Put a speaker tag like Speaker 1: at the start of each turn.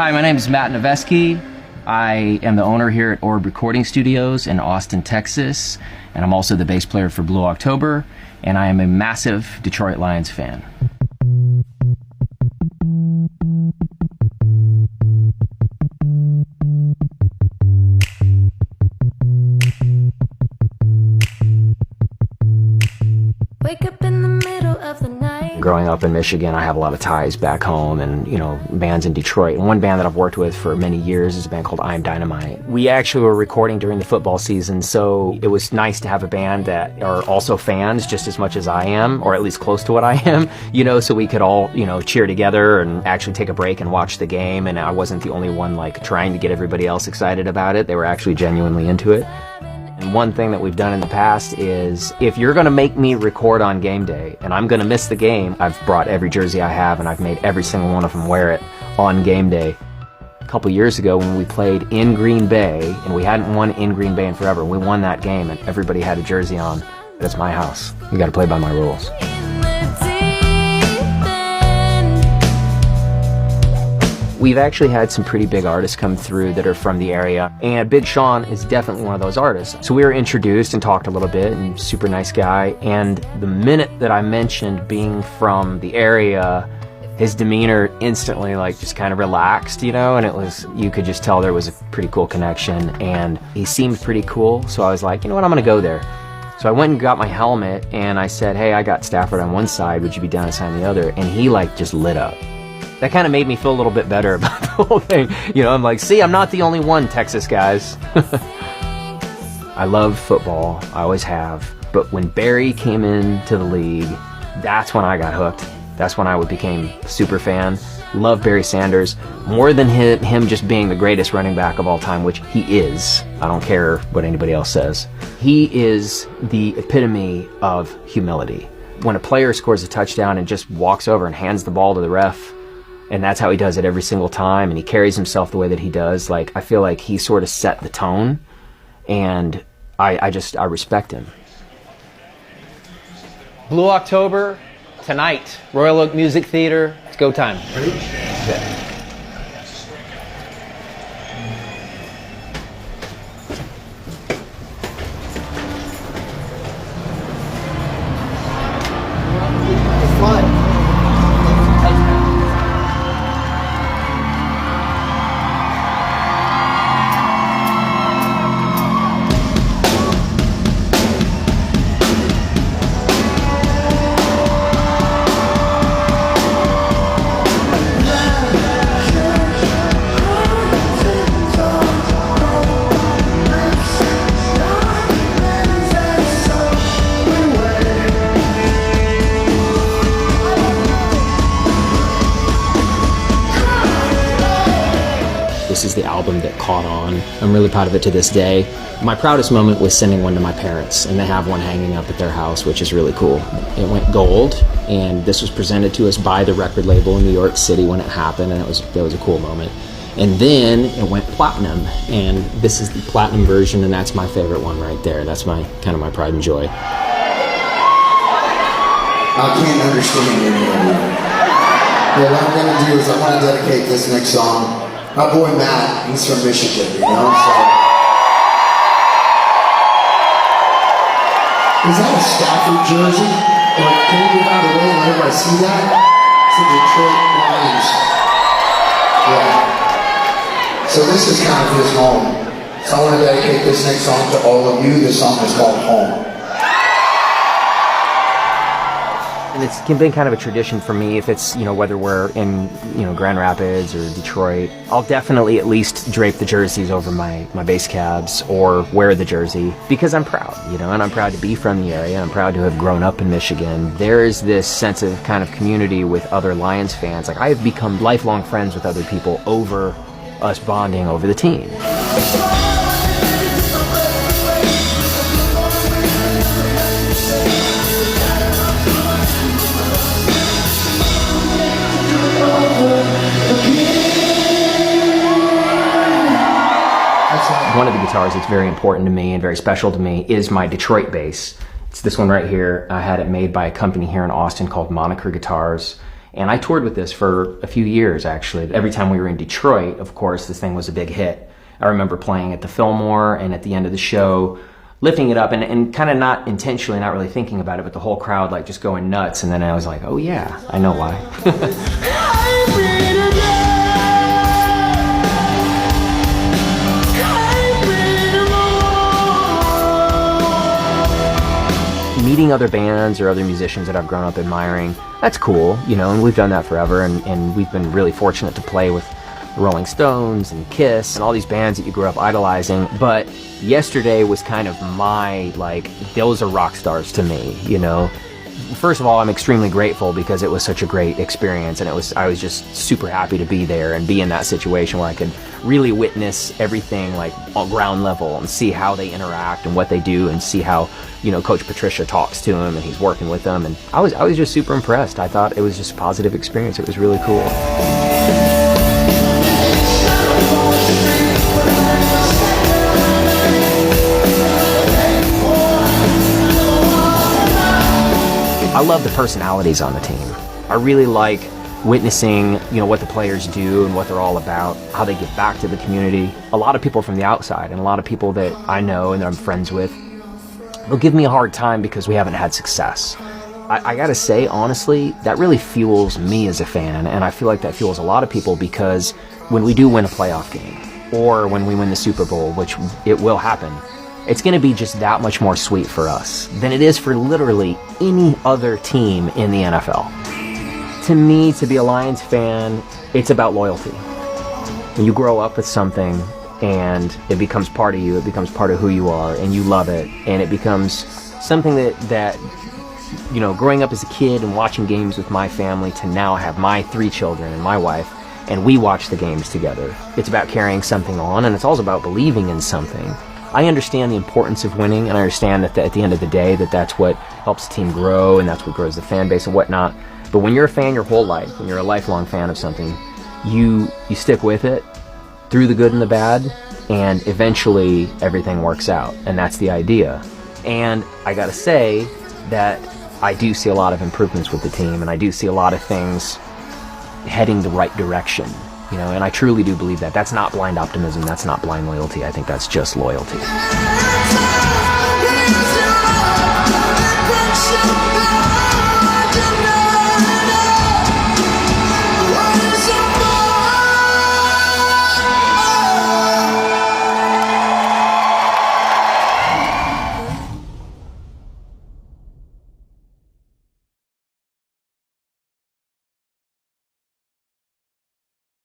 Speaker 1: Hi, my name is Matt Noveskey. I am the owner here at Orb Recording Studios in Austin, Texas, and I'm also the bass player for Blue October, and I am a massive Detroit Lions fan.
Speaker 2: Wake up in the middle of the night.
Speaker 1: Growing up in Michigan, I have a lot of ties back home and, bands in Detroit. And one band that I've worked with for many years is a band called I'm Dynamite. We actually were recording during the football season, so it was nice to have a band that are also fans just as much as I am, or at least close to what I am, so we could all, cheer together and actually take a break and watch the game. And I wasn't the only one, trying to get everybody else excited about it. They were actually genuinely into it. And one thing that we've done in the past is, if you're going to make me record on game day and I'm going to miss the game, I've brought every jersey I have and I've made every single one of them wear it on game day. A couple years ago when we played in Green Bay, and we hadn't won in Green Bay in forever, we won that game and everybody had a jersey on. That's my house. You got to play by my rules. We've actually had some pretty big artists come through that are from the area, and Big Sean is definitely one of those artists. So we were introduced and talked a little bit, and super nice guy, and the minute that I mentioned being from the area, his demeanor instantly just kind of relaxed, and it was, you could just tell there was a pretty cool connection, and he seemed pretty cool, so I was like, you know what, I'm gonna go there. So I went and got my helmet, and I said, hey, I got Stafford on one side, would you be down to sign the other? And he just lit up. That kind of made me feel a little bit better about the whole thing. I'm like, see, I'm not the only one, Texas guys. I love football, I always have. But when Barry came into the league, that's when I got hooked. That's when I became a super fan. Love Barry Sanders more than him just being the greatest running back of all time, which he is. I don't care what anybody else says. He is the epitome of humility. When a player scores a touchdown and just walks over and hands the ball to the ref, and that's how he does it every single time, and he carries himself the way that he does, I feel like he sort of set the tone, and I respect him. Blue October, tonight, Royal Oak Music Theater. It's go time. Ready? Yeah. This is the album that caught on. I'm really proud of it to this day. My proudest moment was sending one to my parents, and they have one hanging up at their house, which is really cool. It went gold, and this was presented to us by the record label in New York City when it happened, and it was a cool moment. And then it went platinum, and this is the platinum version, and that's my favorite one right there. That's my kind of my pride and joy.
Speaker 3: I can't understand any of you. But what I'm going to do is I want to dedicate this next song. My boy Matt, he's from Michigan, so. Is that a Stafford jersey? Can you move out of the way and let everybody see that? It's the Detroit Lions. Yeah. So this is kind of his home. So I want to dedicate this next song to all of you. This song is called Home.
Speaker 1: And it's been kind of a tradition for me, if it's, whether we're in, Grand Rapids or Detroit, I'll definitely at least drape the jerseys over my base cabs or wear the jersey because I'm proud, and I'm proud to be from the area. I'm proud to have grown up in Michigan. There's this sense of kind of community with other Lions fans. I have become lifelong friends with other people over us bonding over the team. One of the guitars that's very important to me and very special to me is my Detroit bass. It's this one right here. I had it made by a company here in Austin called Moniker Guitars. And I toured with this for a few years, actually. Every time we were in Detroit, of course, this thing was a big hit. I remember playing at the Fillmore, and at the end of the show, lifting it up and kind of not intentionally, not really thinking about it, but the whole crowd like just going nuts. And then I was like, oh yeah, I know why. Meeting other bands or other musicians that I've grown up admiring, that's cool, you know, and we've done that forever, and we've been really fortunate to play with Rolling Stones and Kiss and all these bands that you grew up idolizing. But yesterday was kind of my, like, those are rock stars to me, you know. First of all, I'm extremely grateful because it was such a great experience, and I was just super happy to be there and be in that situation where I could really witness everything like on ground level and see how they interact and what they do, and see how, you know, Coach Patricia talks to them and he's working with them, and I was just super impressed. I thought it was just a positive experience. It was really cool. I love the personalities on the team. I really like witnessing, you know, what the players do and what they're all about, how they give back to the community. A lot of people from the outside and a lot of people that I know and that I'm friends with, they'll give me a hard time because we haven't had success. I gotta say, honestly, that really fuels me as a fan, and I feel like that fuels a lot of people, because when we do win a playoff game, or when we win the Super Bowl, which it will happen, it's going to be just that much more sweet for us than it is for literally any other team in the NFL. To me, to be a Lions fan, it's about loyalty. When you grow up with something and it becomes part of you, it becomes part of who you are, and you love it, and it becomes something that you know, growing up as a kid and watching games with my family, to now have my 3 children and my wife, and we watch the games together. It's about carrying something on, and it's also about believing in something. I understand the importance of winning, and I understand that at the end of the day that's what helps the team grow, and that's what grows the fan base and whatnot. But when you're a fan your whole life, when you're a lifelong fan of something, you stick with it through the good and the bad, and eventually everything works out, and that's the idea. And I gotta say that I do see a lot of improvements with the team, and I do see a lot of things heading the right direction. You know, and I truly do believe that. That's not blind optimism. That's not blind loyalty. I think that's just loyalty.